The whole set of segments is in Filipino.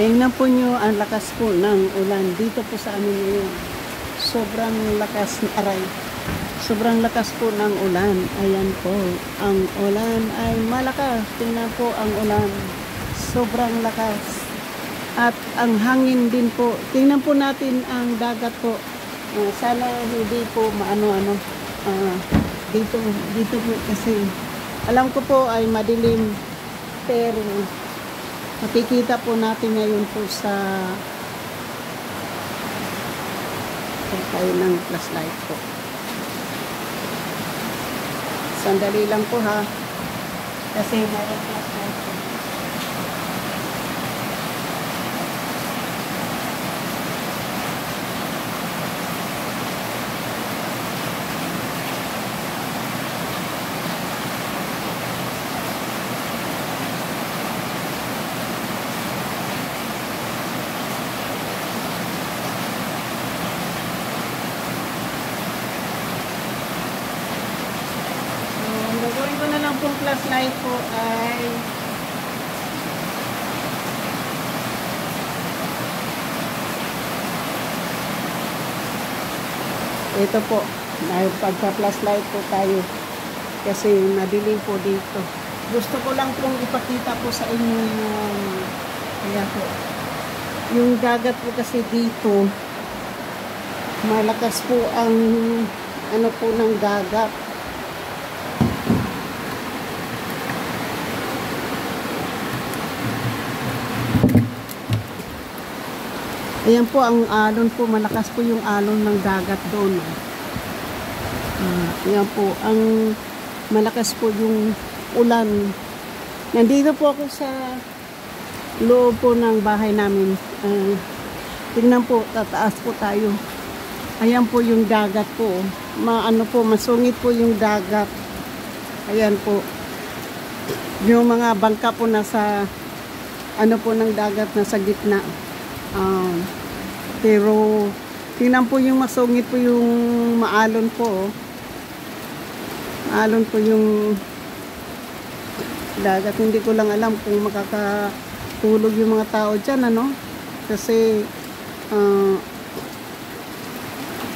Tingnan po nyo ang lakas po ng ulan dito po sa amin ngayon. Sobrang lakas, aray. Sobrang lakas po ng ulan. Ayan po. Ang ulan ay malakas. Tingnan po ang ulan. Sobrang lakas. At ang hangin din po. Tingnan po natin ang dagat po. Sana hindi po maano-ano. Dito po kasi alam ko po ay madilim. Pero makikita po natin ngayon po sa tayo ng flashlight po. Sandali lang po ha. Kasi mayroon flashlight po. Gagawin ko na lang pong flashlight po ay ito po, pagka-flashlight po tayo kasi madilim po dito. Gusto ko lang pong ipakita po sa inyo yung kaya po yung dagat po kasi dito malakas po ang ano po ng dagat. Ayan po ang alon po, malakas po yung alon ng dagat doon. Ayan po, ang malakas po yung ulan. Nandito po ako sa loob po ng bahay namin. Tingnan po, tataas po tayo. Ayan po yung dagat po. Maano po, masungit po yung dagat. Ayan po. Yung mga bangka po nasa ano po ng dagat, nasa gitna. Pero tingnan po yung masungit po yung maalon po. Maalon po yung dagat. Hindi ko lang alam kung makakatulog yung mga tao dyan, ano? Kasi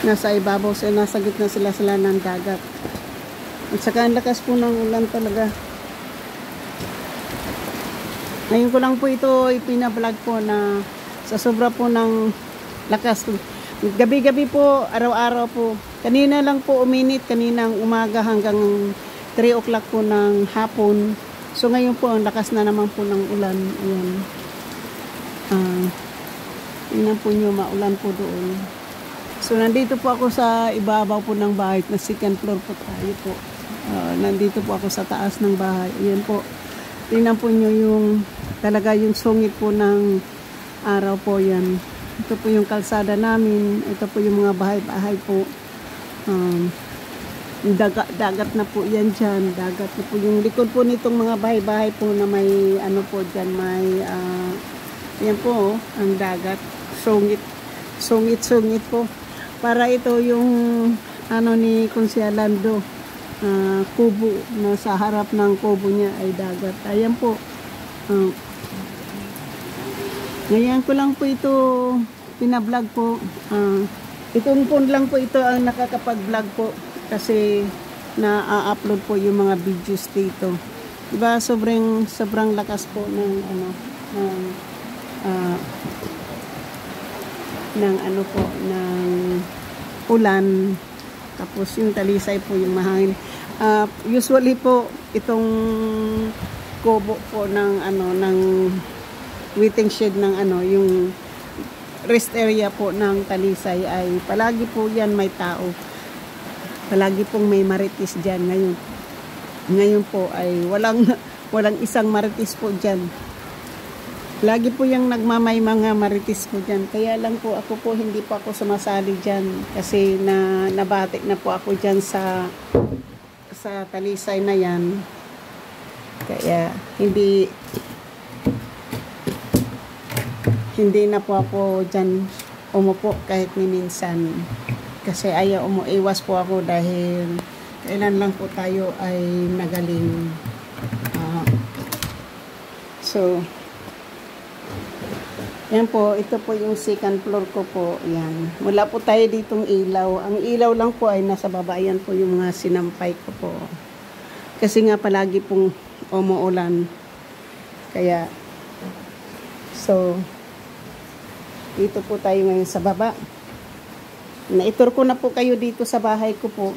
nasa ibabaw sila, nasa gitna sila ng dagat. At saka ang lakas po ng ulan talaga. Ngayon ko lang po ito ipinablog po na sa sobra po ng lakas. Gabi-gabi po, araw-araw po. Kanina lang po uminit, kaninang umaga hanggang 3 o'clock po ng hapon. So ngayon po, ang lakas na naman po ng ulan. Ayan. Tingnan po nyo, maulan po doon. So nandito po ako sa ibabaw po ng bahay. Na second floor po tayo po. Nandito po ako sa taas ng bahay. Ayan po. Tingnan po nyo yung talaga yung sungit po ng araw po yan. Ito po yung kalsada namin. Ito po yung mga bahay-bahay po. Dagat na po yan dyan. Dagat na po yung likod po nitong mga bahay-bahay po na may ano po dyan. May yan po ang dagat. Sungit po. Para ito yung ano ni Konsyalando. Kubo na sa harap ng kubo niya ay dagat. Ayan po. Ngayon ko lang po ito pinablog po. Itong phone lang po ito ang nakakapag-vlog po kasi na-upload po yung mga videos dito. Diba sobrang lakas po ng ano ng ano po ng ulan. Tapos yung talisay po yung mahangin. Usually po itong kubo po ng ano ng waiting shed ng ano yung rest area po ng talisay ay palagi po yan may tao. Palagi pong may marites dyan ngayon. Ngayon po ay walang isang marites po dyan. Lagi po yung nagmamay mga marites po dyan. Kaya lang po ako po hindi pa ako sumasali dyan kasi nabatik na po ako dyan sa talisay na yan. Kaya hindi na po ako dyan umupo kahit minsan. Kasi ayaw umuiwas po ako dahil kailan lang po tayo ay nagaling. So Yan po, ito po yung second floor ko po. Yan. Wala po tayo ditong ilaw. Ang ilaw lang po ay nasa baba. Yan po yung mga sinampay ko po. Kasi nga palagi pong umuulan. Kaya, so, dito po tayo ngayon sa baba. Naitur ko na po kayo dito sa bahay ko po.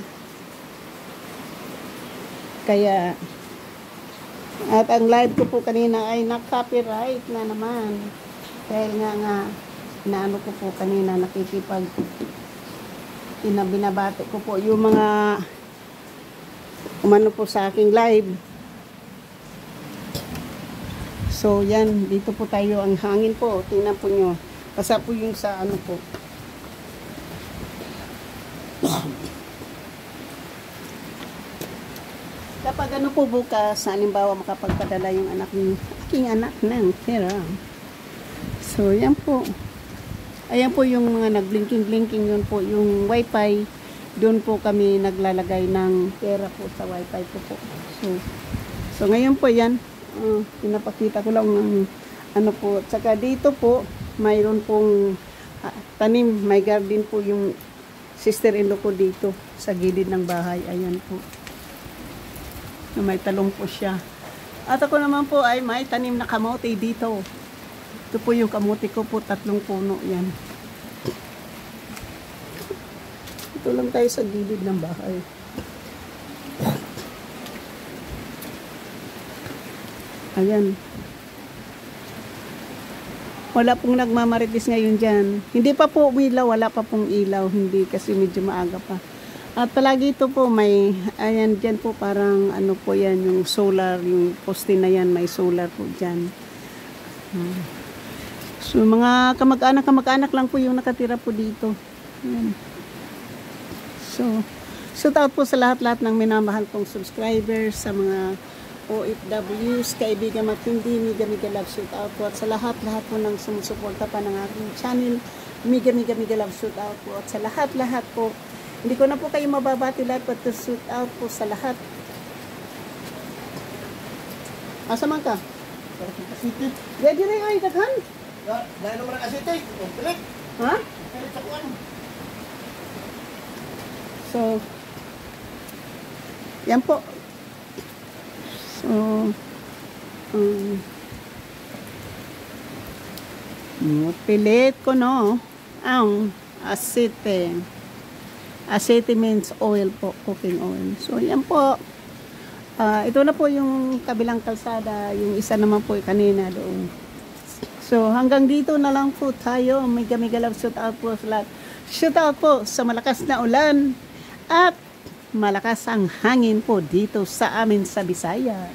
Kaya, at ang live ko po kanina ay na-copyright na naman. Dahil nga, inaano ko po kanina, binabati ko po yung mga umano po sa aking live. So, yan, dito po tayo, ang hangin po, tingnan po nyo. Basta po yung sa ano po. Kapag ano po bukas, halimbawa makapagpadala yung aking anak ng pera. So, yan po. Ayan po yung mga nag-blinking-blinking, yun po yung wifi. Doon po kami naglalagay ng pera po sa wifi ko po. So ngayon po yan. Pinapakita ko lang ng ano po. Tsaka dito po, mayroon pong tanim. May garden po yung sister-in-law ko dito sa gilid ng bahay. Ayan po. May talong po siya. At ako naman po ay may tanim na kamote dito. Ito po yung kamote ko po, 3 puno yan. Ito lang tayo sa gilid ng bahay. Ayan. Wala pong nagmamaritis ngayon dyan. Hindi pa po umilaw, wala pa pong ilaw. Hindi kasi medyo maaga pa. At palagi ito po may, ayan dyan po parang ano po yan, yung solar, yung poste na yan, may solar po dyan. So mga kamag-anak lang po yung nakatira po dito. Ayan. So, shout out po sa lahat-lahat ng minamahal kong subscribers, sa mga OFWs, kaibigan matindi, mega love shout out po. At sa lahat-lahat po ng sumusuporta pa ng aking channel, mega love shout out po. At sa lahat-lahat po, hindi ko na po kayo mababati lahat, but to shout out po sa lahat. Asa man ka? Ready rin ay, daghan? Dahil naman ang asite, pilit. Ha? Pilit sa kuwan. So, yan po. So, pilit ko no, ang asite. Asite means oil po, cooking oil. So, yan po. Ito na po yung kabilang kalsada, yung isa naman po kanina doon. So, hanggang dito na lang po tayo. Mega love shout out po sa lahat. Shout out po sa malakas na ulan at malakas ang hangin po dito sa amin sa Bisaya.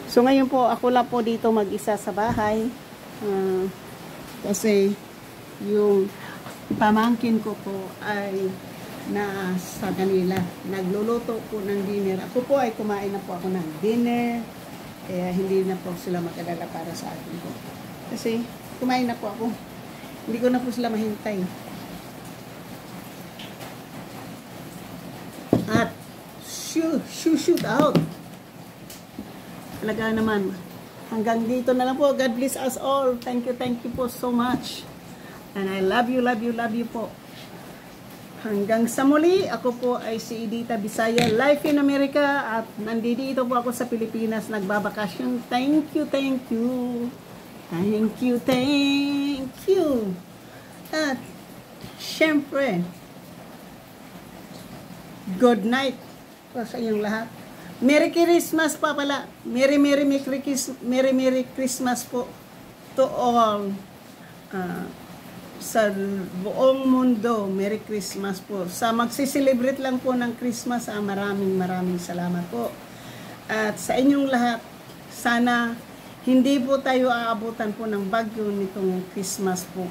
So, ngayon po, ako lang po dito mag-isa sa bahay. Kasi, yung pamangkin ko po ay nasa kanila. Nagluluto po ng dinner. Ako po ay kumain na po ako ng dinner. Kaya hindi na po sila makadala para sa akin po. Kasi kumain na po ako. Hindi ko na po sila mahintay. At shoot out. Talaga naman. Hanggang dito na lang po. God bless us all. Thank you po so much. And I love you po. Hanggang sa muli, ako po ay si Edita Bisaya, Life in America, at nandito po ako sa Pilipinas, nagbabakasyon. Thank you. At, syempre, good night po sa inyong lahat. Merry Christmas pa pala. Merry Christmas po to all. Sa buong mundo, Merry Christmas po. Sa magsiselebrate lang po ng Christmas, maraming salamat po. At sa inyong lahat, sana hindi po tayo aabutan po ng bagyo nitong Christmas po.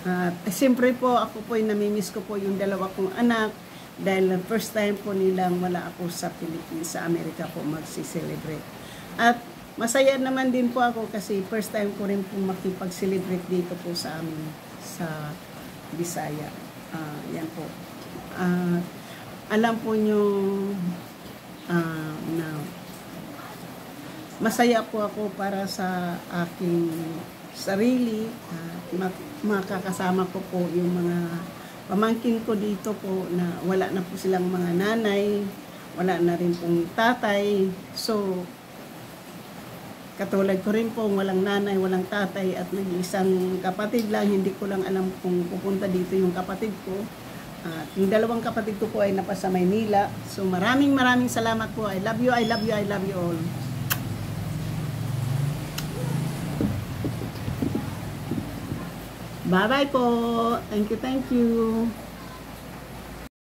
At siyempre po, ako po ay namimiss ko po yung 2 kong anak dahil first time po nilang wala ako sa Pilipinas, sa Amerika po magsiselebrate. At masaya naman din po ako kasi first time ko rin po makipag-celebrate dito po sa amin sa Bisaya. Yan po. Alam po nyo, na masaya po ako para sa aking sarili at makakasama ko po yung mga pamangkin ko dito po na wala na po silang mga nanay, wala na rin pong tatay. So, katulad ko rin po, walang nanay, walang tatay at nag-iisang kapatid lang. Hindi ko lang alam kung pupunta dito yung kapatid ko. At yung dalawang kapatid ko po ay napasa Maynila. So maraming salamat po. I love you, I love you, I love you all. Bye-bye po. Thank you, thank you.